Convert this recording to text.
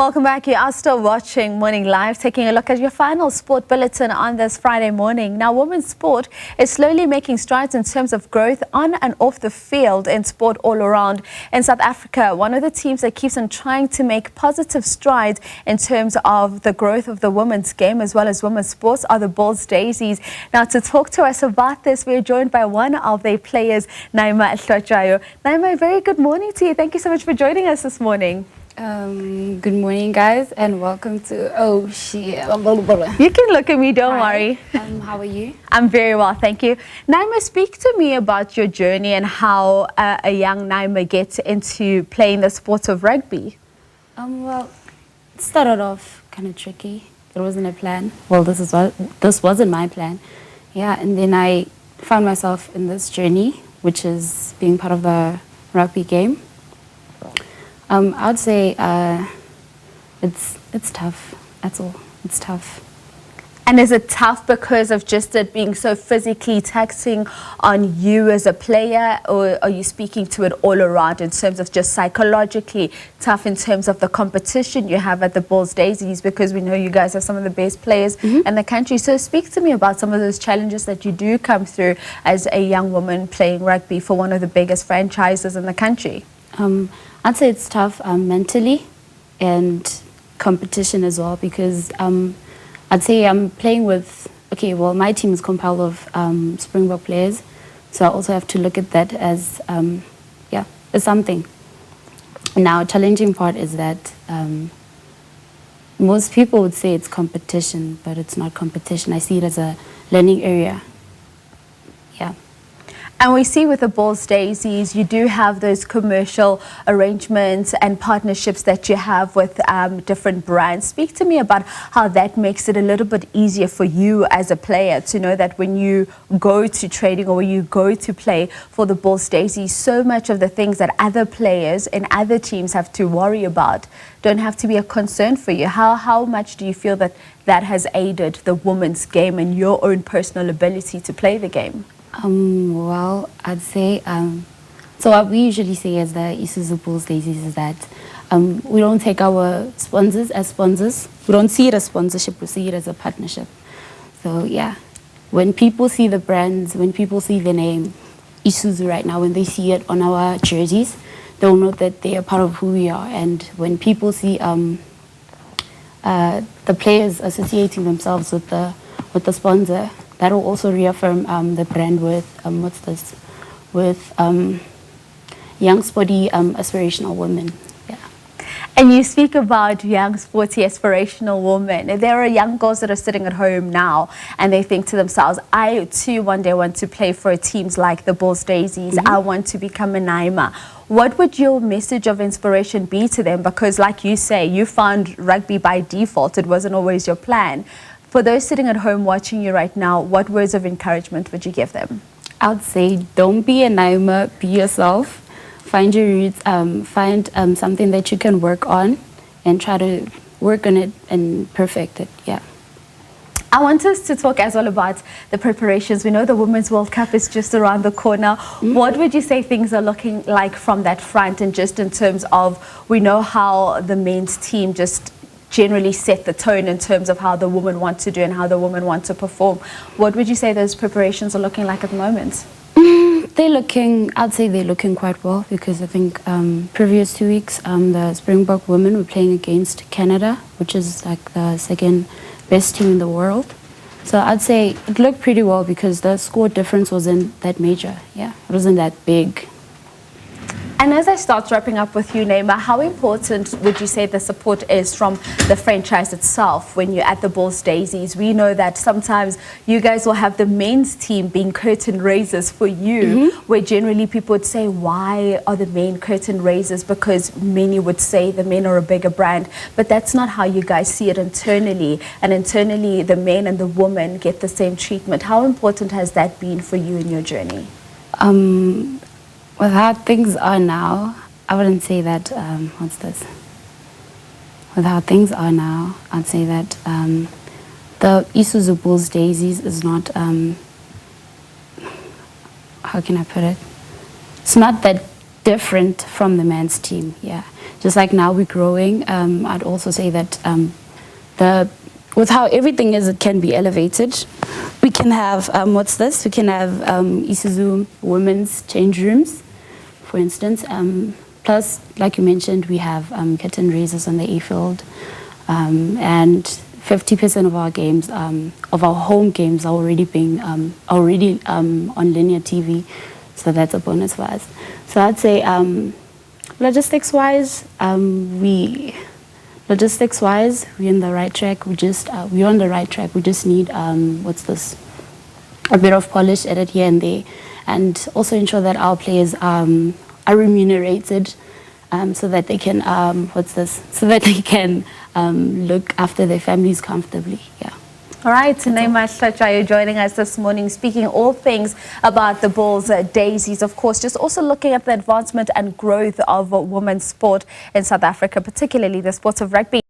Welcome back. You are still watching Morning Live, taking a look at your final sport bulletin on this Friday morning. Now, women's sport is slowly making strides in terms of growth on and off the field in sport all around. In South Africa, one of the teams that keeps on trying to make positive strides in terms of the growth of the women's game as well as women's sports are the Bulls Daisies. Now, to talk to us about this, we are joined by one of their players, Naima Hlatshwayo. Naima, a very good morning to you. Thank you so much for joining us this morning. Good morning, guys, and welcome to You can look at me, don't worry. How are you? I'm very well, thank you. Naima, speak to me about your journey and how a young Naima gets into playing the sport of rugby. Well, it started off kind of tricky. It wasn't a plan. Well, this wasn't my plan. Yeah, and then I found myself in this journey, which is being part of the rugby game. I would say it's tough. That's all. It's tough. And is it tough because of just it being so physically taxing on you as a player, or are you speaking to it all around in terms of just psychologically tough in terms of the competition you have at the Bulls Daisies, because we know you guys are some of the best players in the country. So speak to me about some of those challenges that you do come through as a young woman playing rugby for one of the biggest franchises in the country. I'd say it's tough mentally and competition as well, because I'd say I'm playing with, my team is compiled of Springbok players, so I also have to look at that as, as something. Now, challenging part is that most people would say it's competition, but it's not competition. I see it as a learning area. Yeah. And we see with the Bulls Daisies, you do have those commercial arrangements and partnerships that you have with different brands. Speak to me about how that makes it a little bit easier for you as a player to know that when you go to training or when you go to play for the Bulls Daisies, so much of the things that other players and other teams have to worry about don't have to be a concern for you. How much do you feel that that has aided the women's game and your own personal ability to play the game? Well, I'd say, so what we usually say as the Isuzu Bulls Daisies is that we don't take our sponsors as sponsors. We don't see it as sponsorship, we see it as a partnership. So yeah, when people see the brands, when people see the name Isuzu right now, when they see it on our jerseys, they'll know that they are part of who we are. And when people see the players associating themselves with the sponsor, that will also reaffirm the brand with, young, sporty, aspirational women. Yeah. And you speak about young, sporty, aspirational women. There are young girls that are sitting at home now and they think to themselves, I too one day want to play for teams like the Bulls Daisies. I want to become a Naima. What would your message of inspiration be to them? Because like you say, you found rugby by default. It wasn't always your plan. For those sitting at home watching you right now, what words of encouragement would you give them? I would say, don't be a Naima, be yourself. Find your roots, find something that you can work on and try to work on it and perfect it, yeah. I want us to talk as well about the preparations. We know the Women's World Cup is just around the corner. What would you say things are looking like from that front, and just in terms of, we know how the men's team just generally set the tone in terms of how the women want to do and how the women want to perform. What would you say those preparations are looking like at the moment? I'd say they're looking quite well, because I think previous 2 weeks, the Springbok women were playing against Canada, which is like the second best team in the world. So I'd say it looked pretty well because the score difference wasn't that major. Yeah, it wasn't that big. And as I start wrapping up with you, Naima, how important would you say the support is from the franchise itself when you're at the Bulls Daisies? We know that sometimes you guys will have the men's team being curtain raisers for you, where generally people would say, why are the men curtain raisers? Because many would say the men are a bigger brand, but that's not how you guys see it internally. And internally, the men and the women get the same treatment. How important has that been for you in your journey? With how things are now, I wouldn't say that, With how things are now, I'd say that the Isuzu Bulls Daisies is not, how can I put it? It's not that different from the men's team, yeah. just like now we're growing. I'd also say that with how everything is, it can be elevated. We can have, what's this? We can have Isuzu women's change rooms, for instance. Plus, like you mentioned, we have curtain raisers on the A field. And 50% of our games, of our home games, are already being on linear TV. So that's a bonus for us. So I'd say logistics-wise, we're in the right track. We're on the right track. We just need what's this? A bit of polish added here and there, and also ensure that our players are remunerated, so that they can so that they can look after their families comfortably. Yeah. All right, Naima Hlatshwayo joining us this morning, speaking all things about the Bulls Daisies. Of course, just also looking at the advancement and growth of women's sport in South Africa, particularly the sports of rugby.